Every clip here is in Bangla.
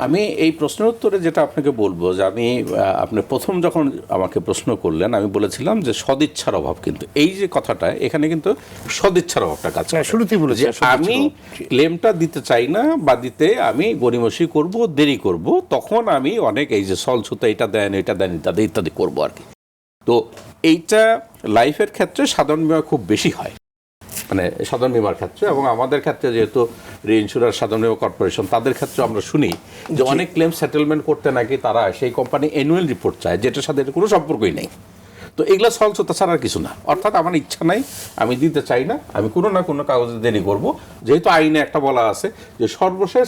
আমি এই প্রশ্নের উত্তরে যেটা আপনাকে বলবো যে আপনি প্রথম যখন আমাকে প্রশ্ন করলেন আমি বলেছিলাম যে সদিচ্ছার অভাব, কিন্তু এই যে কথাটা এখানে কিন্তু সদিচ্ছার অভাবটা কাজ করে। শুরুতেই বলেছি আমি ক্লেমটা দিতে চাই না বা দিতে আমি গড়িমসি করব, দেরি করব, তখন আমি অনেক এই যে সলছুতা এটা দেন ইত্যাদি ইত্যাদি করবো আর কি। তো এইটা লাইফের ক্ষেত্রে সাধারণ বীমা খুব বেশি হয়, মানে সাধারণ বীমার ক্ষেত্রে, এবং আমাদের ক্ষেত্রে যেহেতু রিইন্স্যুরার সাধারণ বীমা কর্পোরেশন, তাদের ক্ষেত্রে আমরা শুনি যে অনেক ক্লেম সেটেলমেন্ট করতে নাকি তারা সেই কোম্পানি অ্যানুয়াল রিপোর্ট চায়, যেটার সাথে কোনো সম্পর্কই নেই। তো এগুলো সলছতা ছাড়া আর কিছু না, অর্থাৎ আমার ইচ্ছা নাই, আমি দিতে চাই না, আমি কোনো না কোনো কাগজে দেরি করব, যেহেতু আইনে একটা বলা আছে যে সর্বশেষ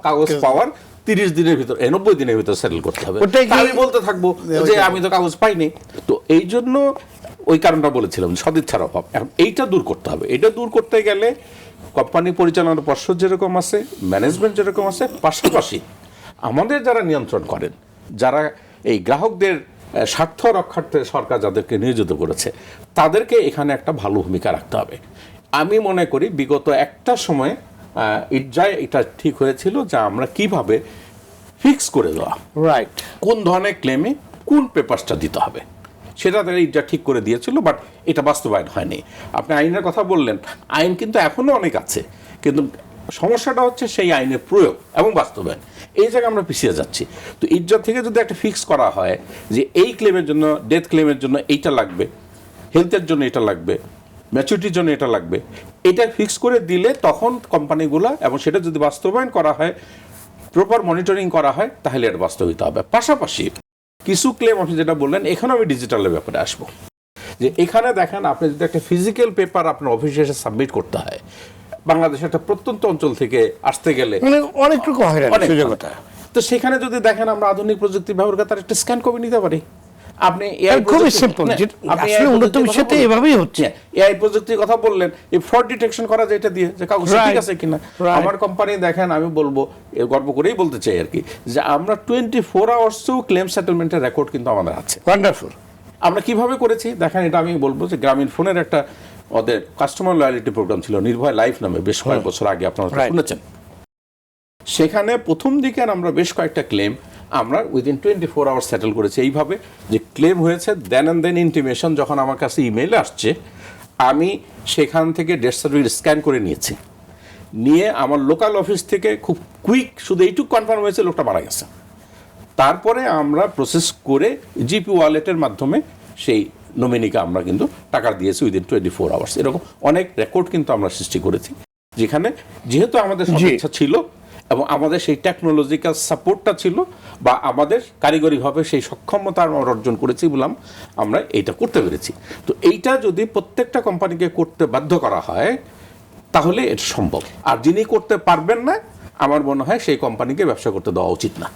কাগজ পাওয়ার 30 দিনের ভিতর 90 দিনের ভিতর সেটেল করতে হবে। আমি বলতে থাকবো যে আমি তো কাগজ পাইনি। তো এই জন্য ওই কারণটা বলেছিলাম সদিচ্ছার অভাব। এখন এইটা দূর করতে হবে। এটা দূর করতে গেলে কোম্পানি পরিচালনা পর্ষদ যেরকম আছে, ম্যানেজমেন্ট যেরকম আছে, পাশাপাশি আমাদের যারা নিয়ন্ত্রণ করেন, যারা এই গ্রাহকদের স্বার্থ রক্ষার্থে সরকার যাদেরকে নিয়োজিত করেছে, তাদেরকে এখানে একটা ভালো ভূমিকা রাখতে হবে। আমি মনে করি বিগত একটা সময় এটা ঠিক হয়েছিল যে আমরা কিভাবে ফিক্স করে দেওয়া, রাইট, কোন ধরনের ক্লেমে কোন পেপারসটা দিতে হবে, সেটা তারা এটা ঠিক করে দিয়েছিল, বাট এটা বাস্তবায়ন হয়নি। আপনি আইনের কথা বললেন, আইন কিন্তু এখনও অনেক আছে, কিন্তু সমস্যাটা হচ্ছে সেই আইনের প্রয়োগ এবং বাস্তবায়ন, এই জায়গায় আমরা পিছিয়ে যাচ্ছি। তো ইজ্জত থেকে যদি একটা ফিক্স করা হয় যে এই ক্লেমের জন্য, ডেথ ক্লেমের জন্য এইটা লাগবে, হেলথের জন্য এটা লাগবে, ম্যাচুরিটির জন্য এটা লাগবে, এটা ফিক্স করে দিলে তখন কোম্পানিগুলো, এবং সেটা যদি বাস্তবায়ন করা হয়, প্রপার মনিটরিং করা হয়, তাহলে এটা বাস্তবিত হবে। পাশাপাশি কিছু ক্লেম আপনি যেটা বললেন, এখানে আমি ডিজিটালের ব্যাপারে আসবো, যে এখানে দেখেন আপনি যদি একটা ফিজিক্যাল পেপার আপনার অফিসে এসে সাবমিট করতে হয়, বাংলাদেশের একটা প্রত্যন্ত অঞ্চল থেকে আসতে গেলে অনেক রকম হয়, তো সেখানে যদি দেখেন আমরা আধুনিক প্রযুক্তি ব্যবহার করে তার একটা স্ক্যান কপি নিতে পারি। আপনি খুবই সিম্পল, আসলে উন্নত বিষয়টা এভাবেই হচ্ছে। এআই প্রযুক্তির কথা বললেন, এই ফ্রড ডিটেকশন করা যায় এটা দিয়ে, যে কাগজ ঠিক আছে কিনা। আমার কোম্পানি দেখেন, আমি বলবো, গর্ব করেই বলতে চাই আর কি, যে আমরা 24 আওয়ার্সেও ক্লেম সেটেলমেন্টের রেকর্ড কিন্তু আমাদের আছে। ওয়ান্ডারফুল। আমরা কিভাবে করেছি দেখেন, এটা আমি বলবো যে গ্রামীণ ফোনের একটা ওদের কাস্টমার লয়ালিটি প্রোগ্রাম ছিল, নির্ভয় লাইফ নামে, বেশ কয়েক বছর আগে আপনারা শুনেছেন। সেখানে প্রথম দিকে আমরা বেশ কয়েকটা ক্লেম আমরা উইদিন 24 আওয়ার্স সেটেল করেছি, এইভাবে যে ক্লেম হয়েছে দেন অ্যান্ড দেন ইন্টিমেশন যখন আমার কাছে ইমেল আসছে, আমি সেখান থেকে ডেথ সার্টিফিকেট স্ক্যান করে নিয়ে আমার লোকাল অফিস থেকে খুব কুইক, শুধু এইটুকু কনফার্ম হয়েছে লোকটা মারা গেছে, তারপরে আমরা প্রসেস করে জিপি ওয়ালেটের মাধ্যমে সেই নমিনিকে আমরা কিন্তু টাকা দিয়েছি উইদিন 24 আওয়ার্স। এরকম অনেক রেকর্ড কিন্তু আমরা সৃষ্টি করেছি, যেখানে যেহেতু আমাদের সদিচ্ছা ছিল এবং আমাদের সেই টেকনোলজিক্যাল সাপোর্টটা ছিল, বা আমাদের কারিগরিভাবে সেই সক্ষমতা আমরা অর্জন করেছি বললাম, আমরা এইটা করতে পেরেছি। তো এইটা যদি প্রত্যেকটা কোম্পানিকে করতে বাধ্য করা হয়, তাহলে এটা সম্ভব। আর যিনি করতে পারবেন না, আমার মনে হয় সেই কোম্পানিকে ব্যবসা করতে দেওয়া উচিত না।